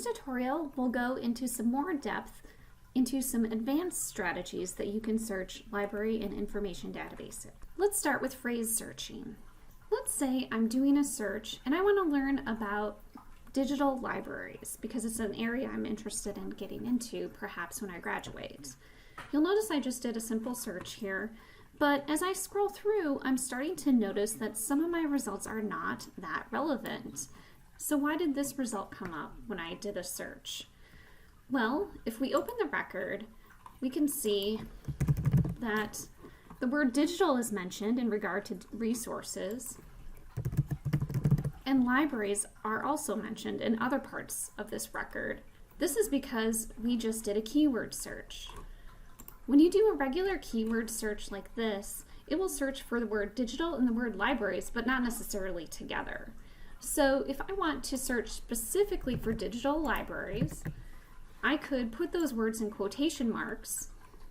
this tutorial, we'll go into some more depth into some advanced strategies that you can search library and information databases. Let's start with phrase searching. Let's say I'm doing a search and I want to learn about digital libraries because it's an area I'm interested in getting into perhaps when I graduate. You'll notice I just did a simple search here, but as I scroll through, I'm starting to notice that some of my results are not that relevant. So why did this result come up when I did a search? Well, if we open the record, we can see that the word digital is mentioned in regard to resources, and libraries are also mentioned in other parts of this record. This is because we just did a keyword search. When you do a regular keyword search like this, it will search for the word digital and the word libraries, but not necessarily together. So if I want to search specifically for digital libraries, I could put those words in quotation marks,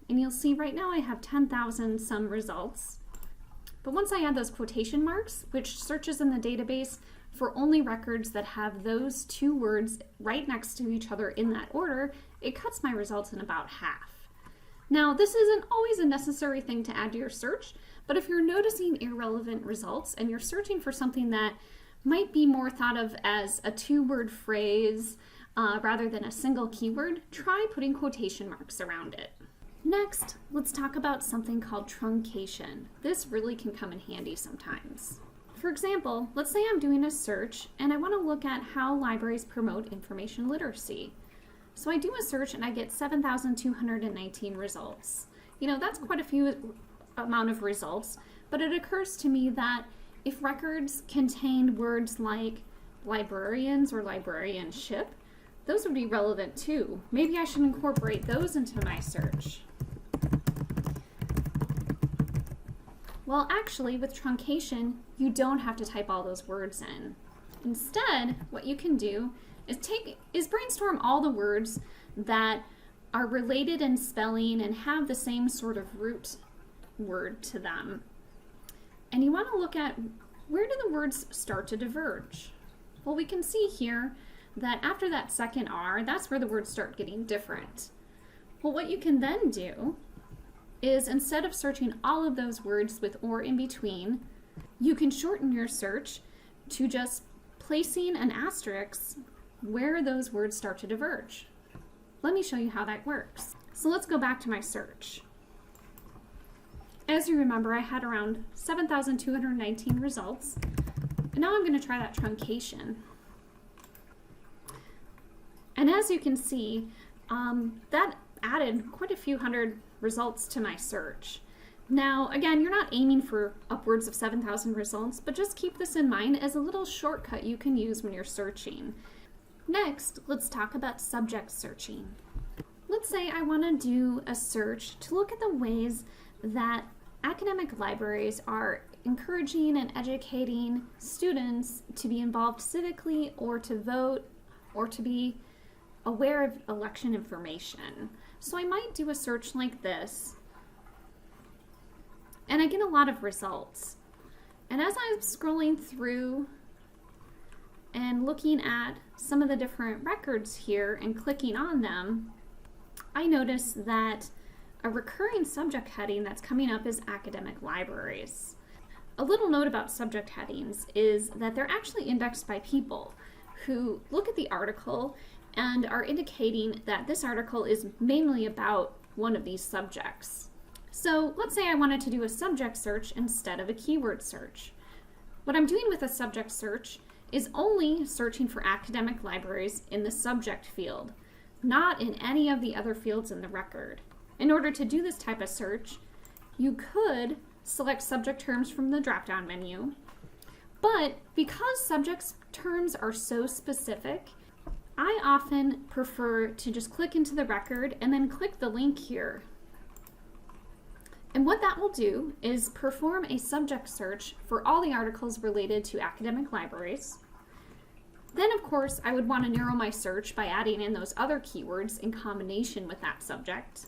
and you'll see right now I have 10,000 some results. But once I add those quotation marks, which searches in the database for only records that have those two words right next to each other in that order, it cuts my results in about half. Now, this isn't always a necessary thing to add to your search, but if you're noticing irrelevant results and you're searching for something that might be more thought of as a two-word phrase rather than a single keyword, try putting quotation marks around it. Next, let's talk about something called truncation. This really can come in handy sometimes. For example, let's say I'm doing a search and I want to look at how libraries promote information literacy. So I do a search and I get 7,219 results. You know, that's quite a few amount of results, but it occurs to me that if records contained words like librarians or librarianship, those would be relevant too. Maybe I should incorporate those into my search. Well, actually, with truncation, you don't have to type all those words in. Instead, what you can do is brainstorm all the words that are related in spelling and have the same sort of root word to them. And you want to look at where do the words start to diverge? Well, we can see here that after that second R, that's where the words start getting different. Well, what you can then do is instead of searching all of those words with or in between, you can shorten your search to just placing an asterisk where those words start to diverge. Let me show you how that works. So let's go back to my search. As you remember, I had around 7,219 results, and now I'm going to try that truncation. And as you can see, that added quite a few hundred results to my search. Now, again, you're not aiming for upwards of 7,000 results, but just keep this in mind as a little shortcut you can use when you're searching. Next, let's talk about subject searching. Let's say I want to do a search to look at the ways that academic libraries are encouraging and educating students to be involved civically or to vote or to be aware of election information. So I might do a search like this, and I get a lot of results. And as I'm scrolling through and looking at some of the different records here and clicking on them, I notice that a recurring subject heading that's coming up is academic libraries. A little note about subject headings is that they're actually indexed by people who look at the article and are indicating that this article is mainly about one of these subjects. So let's say I wanted to do a subject search instead of a keyword search. What I'm doing with a subject search is only searching for academic libraries in the subject field, not in any of the other fields in the record. In order to do this type of search, you could select subject terms from the drop-down menu, but because subject terms are so specific, I often prefer to just click into the record and then click the link here. And what that will do is perform a subject search for all the articles related to academic libraries. Then, of course, I would want to narrow my search by adding in those other keywords in combination with that subject.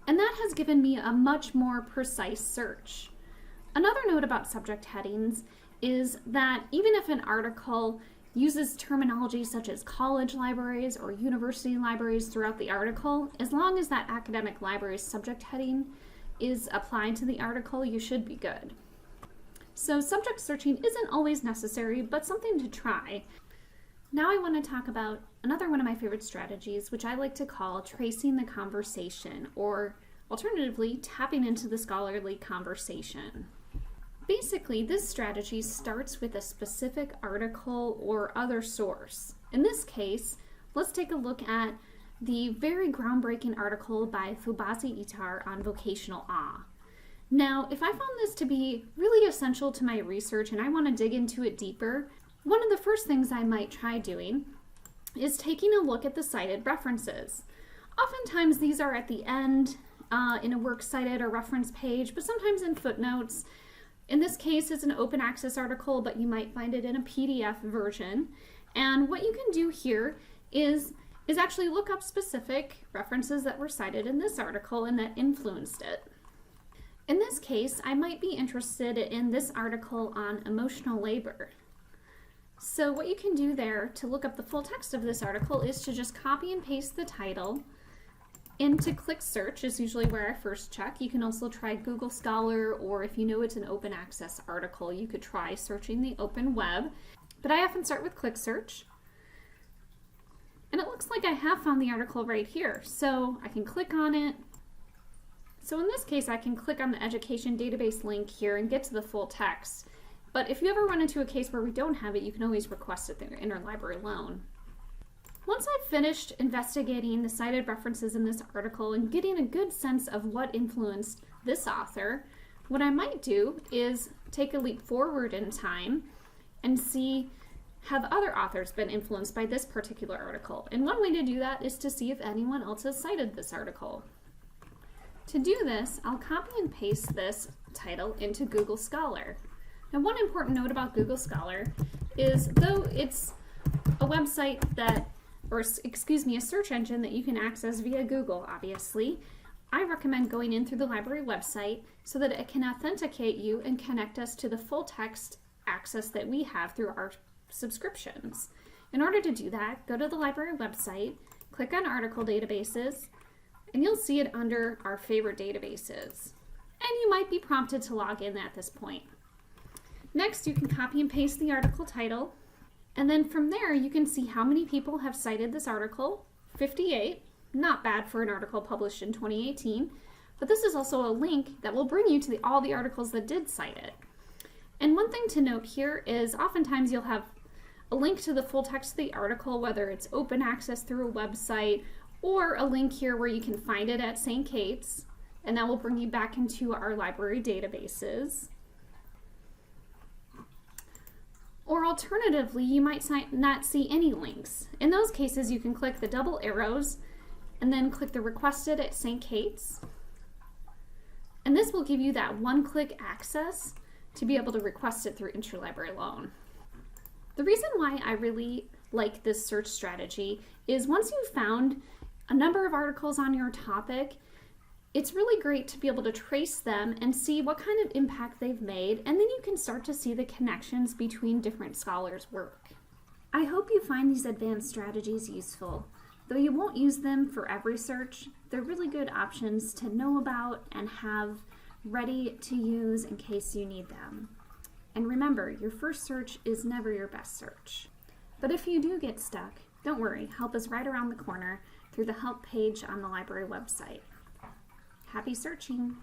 And that has given me a much more precise search. Another note about subject headings is that even if an article uses terminology such as college libraries or university libraries throughout the article, as long as that academic library's subject heading is applied to the article, you should be good. So subject searching isn't always necessary, but something to try. Now I want to talk about another one of my favorite strategies, which I like to call tracing the conversation, or alternatively, tapping into the scholarly conversation. Basically, this strategy starts with a specific article or other source. In this case, let's take a look at the very groundbreaking article by Fubazi Itar on vocational awe. Now, if I found this to be really essential to my research and I want to dig into it deeper, one of the first things I might try doing is taking a look at the cited references. Oftentimes these are at the end in a works cited or reference page, but sometimes in footnotes. In this case, it's an open access article, but you might find it in a PDF version. And what you can do here is actually look up specific references that were cited in this article and that influenced it. In this case, I might be interested in this article on emotional labor. So what you can do there to look up the full text of this article is to just copy and paste the title into Click Search is usually where I first check. You can also try Google Scholar, or if you know it's an open access article, you could try searching the open web. But I often start with Click Search. And it looks like I have found the article right here. So I can click on it. So in this case, I can click on the education database link here and get to the full text. But if you ever run into a case where we don't have it, you can always request it through interlibrary loan. Once I've finished investigating the cited references in this article and getting a good sense of what influenced this author, what I might do is take a leap forward in time and see, have other authors been influenced by this particular article? And one way to do that is to see if anyone else has cited this article. To do this, I'll copy and paste this title into Google Scholar. Now, one important note about Google Scholar is, though it's a website that, or excuse me, a search engine that you can access via Google, obviously, I recommend going in through the library website so that it can authenticate you and connect us to the full text access that we have through our subscriptions. In order to do that, go to the library website, click on article databases, and you'll see it under our favorite databases. And you might be prompted to log in at this point. Next, you can copy and paste the article title, and then from there you can see how many people have cited this article. 58, not bad for an article published in 2018, but this is also a link that will bring you to all the articles that did cite it. And one thing to note here is oftentimes you'll have a link to the full text of the article, whether it's open access through a website or a link here where you can find it at St. Kate's, and that will bring you back into our library databases. Or alternatively, you might not see any links. In those cases, you can click the double arrows and then click the requested at St. Kate's. And this will give you that one-click access to be able to request it through interlibrary loan. The reason why I really like this search strategy is once you've found a number of articles on your topic, it's really great to be able to trace them and see what kind of impact they've made, and then you can start to see the connections between different scholars' work. I hope you find these advanced strategies useful. Though you won't use them for every search, they're really good options to know about and have ready to use in case you need them. And remember, your first search is never your best search. But if you do get stuck, don't worry, help is right around the corner through the help page on the library website. Happy searching!